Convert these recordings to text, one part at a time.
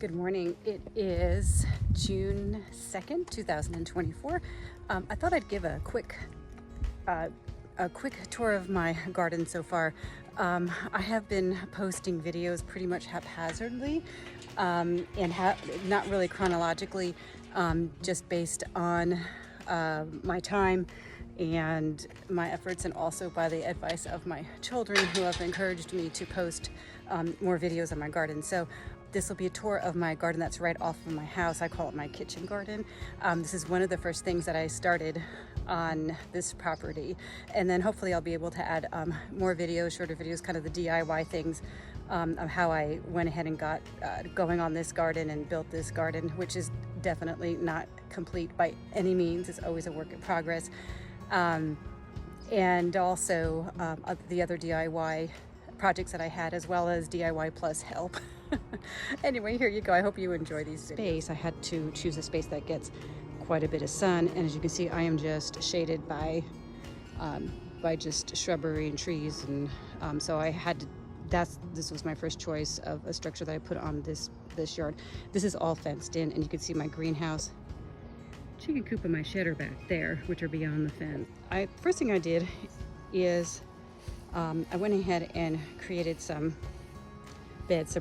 Good morning. It is June 2nd, 2024. I thought I'd give a quick tour of my garden so far. I have been posting videos pretty much haphazardly and not really chronologically, just based on my time and my efforts, and also by the advice of my children, who have encouraged me to post more videos on my garden. So this will be a tour of my garden that's right off of my house. I call it my kitchen garden. This is one of the first things that I started on this property, and then hopefully I'll be able to add more videos, shorter videos, kind of the DIY things of how I went ahead and got going on this garden and built this garden, which is definitely not complete by any means. It's always a work in progress. And also the other DIY projects that I had, as well as DIY plus help. Anyway, here you go. I hope you enjoy these space. I had to choose a space that gets quite a bit of sun, and as you can see, I am just shaded by just shrubbery and trees, and so I had to. This was my first choice of a structure that I put on this yard. This is all fenced in, and you can see my greenhouse, chicken coop, and my shed are back there, which are beyond the fence. First thing I did is I went ahead and created some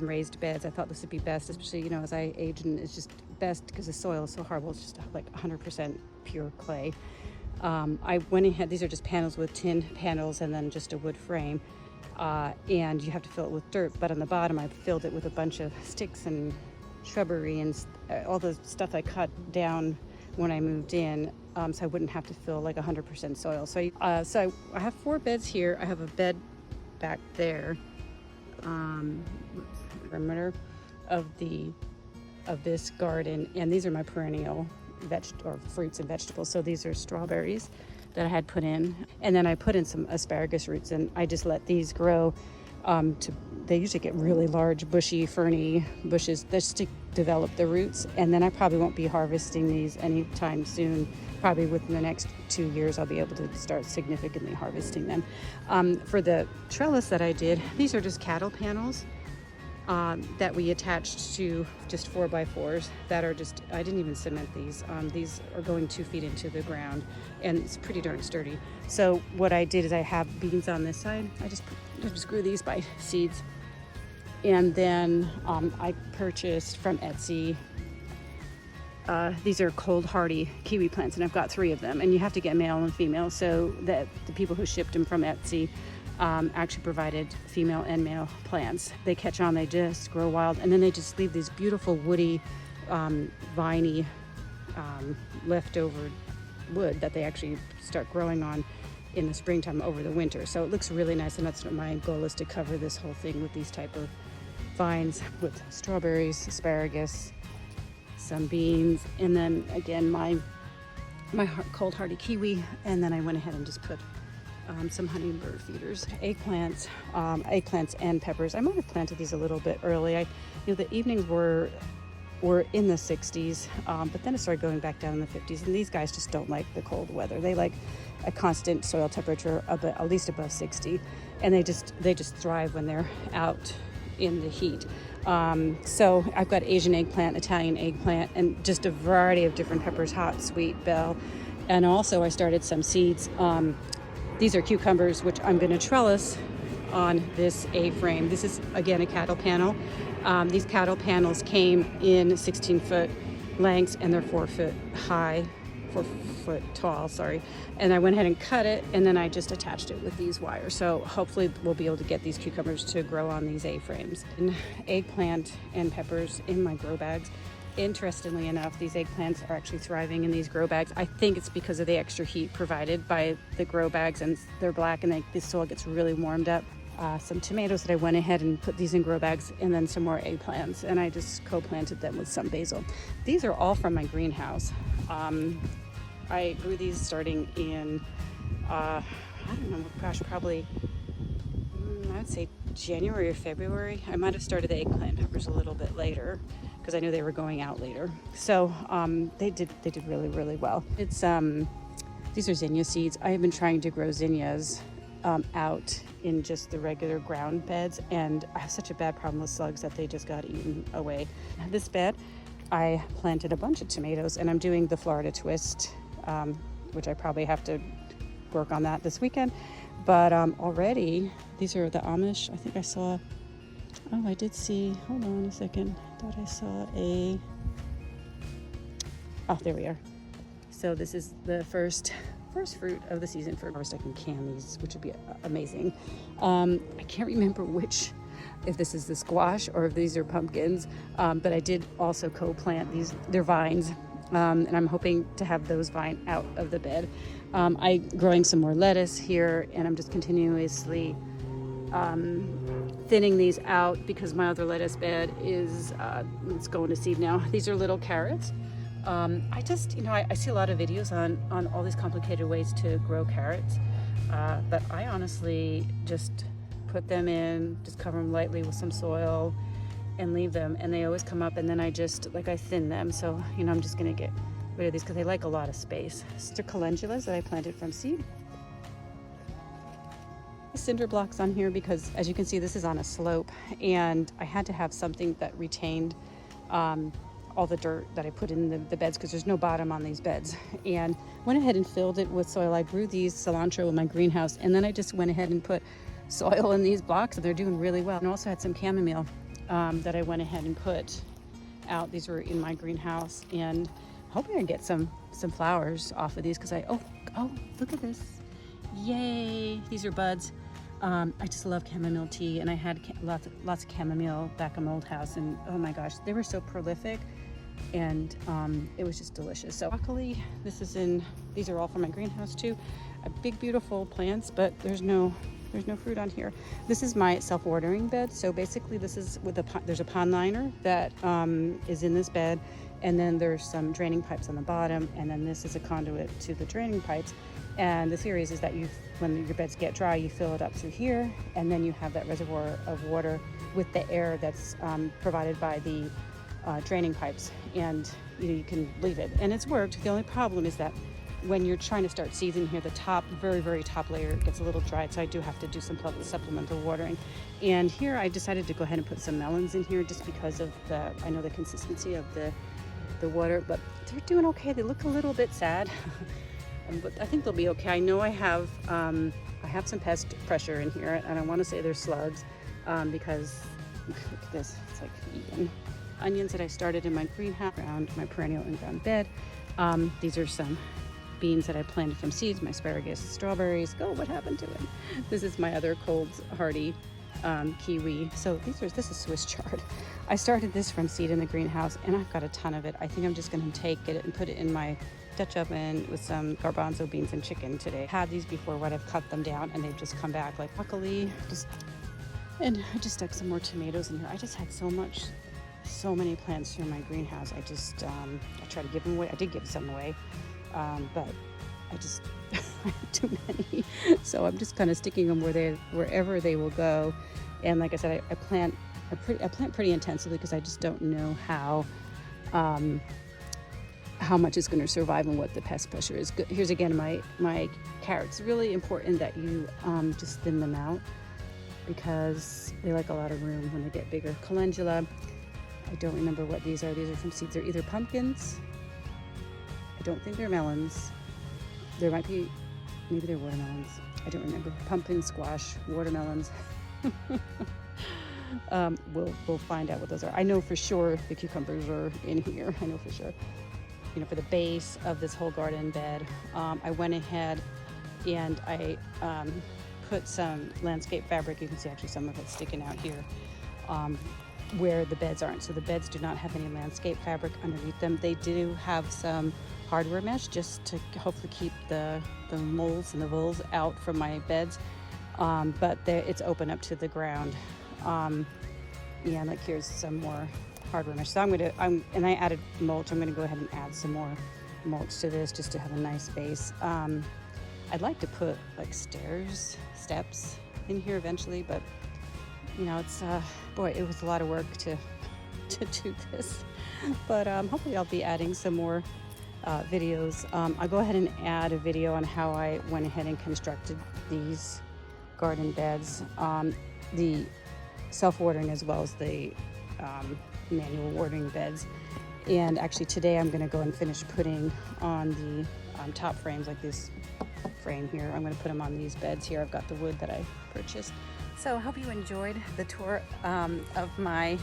raised beds. I thought this would be best, especially, you know, as I age, and it's just best because the soil is so horrible. It's just like 100% pure clay. I went ahead, these are just panels with tin panels and then just a wood frame. And you have to fill it with dirt, but on the bottom I filled it with a bunch of sticks and shrubbery and all the stuff I cut down when I moved in, so I wouldn't have to fill like 100% soil. So I have 4 beds here. I have a bed back there, perimeter of this garden, and these are my perennial fruits and vegetables. So these are strawberries that I had put in, and then I put in some asparagus roots, and I just let these grow. They usually get really large, bushy, ferny bushes just to develop the roots, and then I probably won't be harvesting these anytime soon. Probably within the next 2 years I'll be able to start significantly harvesting them. For the trellis that I did, these are just cattle panels that we attached to just 4x4s that are just, I didn't even cement these. These are going 2 feet into the ground, and it's pretty darn sturdy. So what I did is I have beans on this side. I just grew these by seeds. And then I purchased from Etsy, these are cold hardy kiwi plants, and I've got 3 of them, and you have to get male and female, so that the people who shipped them from Etsy actually provided female and male plants. They catch on, they just grow wild, and then they just leave these beautiful woody, viney, leftover wood that they actually start growing on in the springtime over the winter. So it looks really nice, and that's what my goal is, to cover this whole thing with these type of vines with strawberries, asparagus, some beans, and then again my cold hardy kiwi, and then I went ahead and just put some hummingbird feeders, eggplants and peppers. I might have planted these a little bit early. The evenings were in the 60s, but then it started going back down in the 50s, and these guys just don't like the cold weather. They like a constant soil temperature at least above 60, and they just thrive when they're out in the heat. So I've got Asian eggplant, Italian eggplant, and just a variety of different peppers, hot, sweet, bell. And also I started some seeds. These are cucumbers, which I'm going to trellis on this A-frame. This is, again, a cattle panel. These cattle panels came in 16-foot lengths, and they're 4 foot tall, sorry. And I went ahead and cut it, and then I just attached it with these wires. So hopefully we'll be able to get these cucumbers to grow on these A-frames. And eggplant and peppers in my grow bags. Interestingly enough, these eggplants are actually thriving in these grow bags. I think it's because of the extra heat provided by the grow bags, and they're black, and the soil gets really warmed up. Some tomatoes that I went ahead and put these in grow bags, and then some more eggplants, and I just co-planted them with some basil. These are all from my greenhouse. I grew these starting in, I don't know, gosh, probably, I would say January or February. I might have started the eggplant peppers a little bit later, because I knew they were going out later. So they did really, really well. It's these are zinnia seeds. I have been trying to grow zinnias out in just the regular ground beds, and I have such a bad problem with slugs that they just got eaten away. This bed, I planted a bunch of tomatoes, and I'm doing the Florida twist, which I probably have to work on that this weekend. But already, these are the Amish. I think I saw, I did see, hold on a second. I thought I saw there we are. So this is the first fruit of the season for harvest. I can can these, which would be amazing. I can't remember if this is the squash or if these are pumpkins, but I did also co-plant these. They're vines, and I'm hoping to have those vine out of the bed. I'm growing some more lettuce here, and I'm just continuously thinning these out because my other lettuce bed is it's going to seed now. These are little carrots. I just, I see a lot of videos on all these complicated ways to grow carrots, but I honestly just put them in, just cover them lightly with some soil and leave them, and they always come up, and then I thin them. So, I'm just gonna get rid of these because they like a lot of space. These are calendulas that I planted from seed. Cinder blocks on here because, as you can see, this is on a slope, and I had to have something that retained all the dirt that I put in the beds because there's no bottom on these beds. And went ahead and filled it with soil. I grew these cilantro in my greenhouse, and then I just went ahead and put soil in these blocks, and they're doing really well. And I also had some chamomile that I went ahead and put out. These were in my greenhouse, and hoping I get some flowers off of these because oh, look at this. Yay, these are buds. I just love chamomile tea, and I had lots of chamomile back in my old house, and oh my gosh, they were so prolific, and it was just delicious. So broccoli, these are all from my greenhouse too. Big beautiful plants, but there's no fruit on here. This is my self-watering bed. So basically this is there's a pond liner that is in this bed, and then there's some draining pipes on the bottom, and then this is a conduit to the draining pipes. And the theory is that when your beds get dry, you fill it up through here, and then you have that reservoir of water with the air that's provided by the draining pipes, and you can leave it. And it's worked. The only problem is that when you're trying to start seeds in here, the top, very, very top layer gets a little dry, so I do have to do some supplemental watering. And here I decided to go ahead and put some melons in here just because of I know the consistency of the water, but they're doing okay. They look a little bit sad. But I think they'll be okay. I know I have some pest pressure in here, and I want to say they're slugs because look at this, it's like eaten. Onions that I started in my greenhouse around my perennial in-ground bed. These are some beans that I planted from seeds, my asparagus, strawberries. Oh, what happened to it? This is my other cold hardy kiwi. So this is Swiss chard. I started this from seed in the greenhouse, and I've got a ton of it. I think I'm just going to take it and put it in my Dutch oven with some garbanzo beans and chicken today. I had these before when I've cut them down, and they've just come back like broccoli. And I just stuck some more tomatoes in here. I just had so many plants here in my greenhouse. I try to give them away. I did give some away, but I just I have too many. So I'm just kind of sticking them wherever they will go. And like I said, I plant pretty intensively because I just don't know how much is going to survive and what the pest pressure is. Here's again my carrots. It's really important that you just thin them out because they like a lot of room when they get bigger. Calendula, I don't remember what these are. These are from seeds. They're either pumpkins. I don't think they're melons. There might be, maybe they're watermelons. I don't remember. Pumpkin, squash, watermelons. We'll find out what those are. I know for sure the cucumbers are in here. I know for sure. For the base of this whole garden bed, I went ahead and I put some landscape fabric. You can see actually some of it sticking out here where the beds aren't. So the beds do not have any landscape fabric underneath them. They do have some hardware mesh just to hopefully keep the moles and the voles out from my beds, but it's open up to the ground. Like here's some more hardware mesh. So and I added mulch. I'm gonna go ahead and add some more mulch to this just to have a nice base. I'd like to put like steps in here eventually, but it's boy, it was a lot of work to do this. But hopefully I'll be adding some more videos. I'll go ahead and add a video on how I went ahead and constructed these garden beds, the self-watering as well as the manual watering beds. And actually today I'm going to go and finish putting on the top frames, like this frame here. I'm going to put them on these beds here. I've got the wood that I purchased. So I hope you enjoyed the tour of my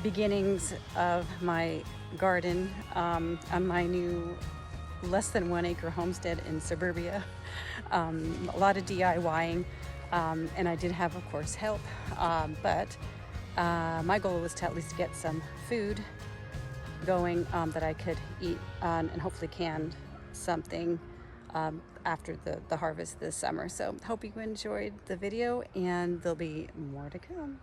beginnings of my garden on my new less than 1 acre homestead in suburbia. A lot of DIYing, and I did have, of course, help, but my goal was to at least get some food going that I could eat and hopefully can something after the harvest this summer. So hope you enjoyed the video, and there'll be more to come.